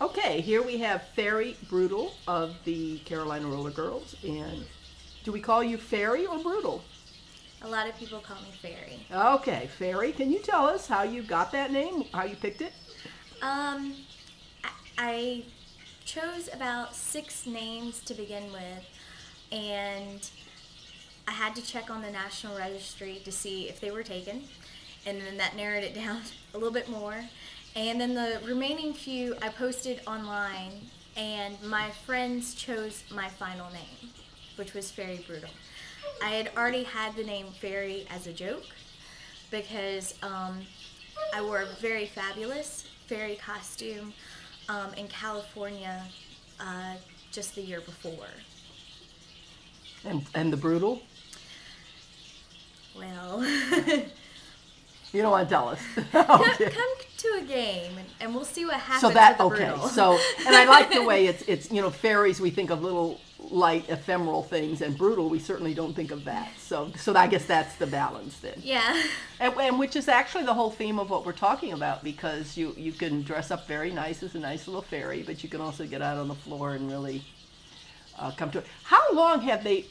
Okay, here we have Fairy Brutal of the Carolina Roller Girls. And do we call you Fairy or Brutal? A lot of people call me Fairy. Okay, Fairy, can you tell us how you got that name, how you picked it? Um, I chose about 6 names to begin with, and I had to check on the National Registry to see if they were taken, and then that narrowed it down a little bit more. And then the remaining few I posted online, and my friends chose my final name, which was Fairy Brutal. I had already had the name Fairy as a joke because I wore a very fabulous fairy costume in California just the year before. And the Brutal? Well, You don't want to tell us. come to a game and we'll see what happens So that, with the okay, Brutal. so, and I like the way it's, fairies, we think of little light ephemeral things, and Brutal, we certainly don't think of that. So I guess that's the balance then. Yeah. And which is actually the whole theme of what we're talking about, because you can dress up very nice as a nice little fairy, but you can also get out on the floor and really come to it. How long have they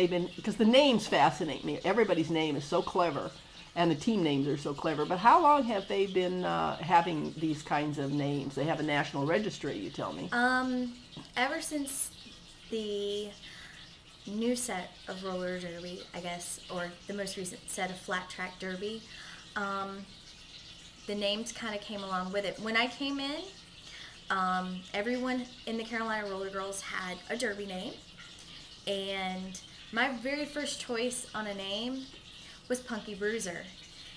been, because the names fascinate me. Everybody's name is so clever, and the team names are so clever, but how long have they been having these kinds of names? They have a national registry, you tell me. Ever since the new set of roller derby, I guess, or the most recent set of flat track derby, the names kind of came along with it. When I came in, everyone in the Carolina Roller Girls had a derby name, and my very first choice on a name was Punky Bruiser.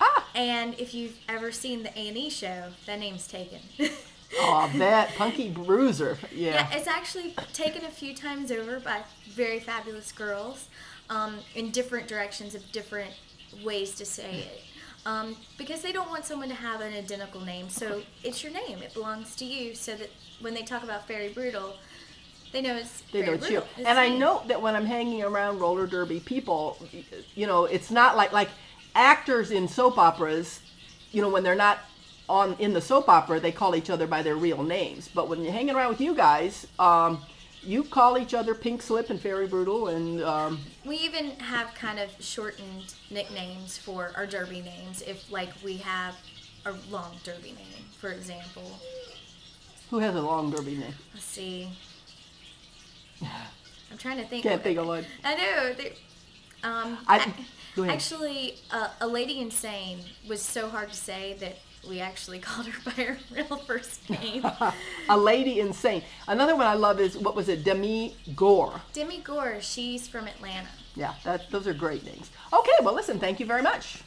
Ah! And if you've ever seen the A&E show, that name's taken. Oh, that Punky Bruiser, yeah. Yeah, it's actually taken a few times over by very fabulous girls in different directions of different ways to say it. Because they don't want someone to have an identical name, so it's your name. It belongs to you, so that when they talk about Fairy Brutal, they know it's They know Fairy it's you. Brutal. It's And I me. know that when I'm hanging around roller derby people, it's not like actors in soap operas, when they're not in the soap opera, they call each other by their real names. But when you're hanging around with you guys, you call each other Pink Slip and Fairy Brutal, and We even have kind of shortened nicknames for our derby names if, we have a long derby name, for example. who has a long derby name? Let's see. I'm trying to think. Can't think of one. I know. Go ahead. Actually, a Lady Insane was so hard to say that we actually called her by her real first name. A Lady Insane. Another one I love is, what was it, Demi Gore. Demi Gore, she's from Atlanta. Yeah, those are great names. Okay, well listen, thank you very much.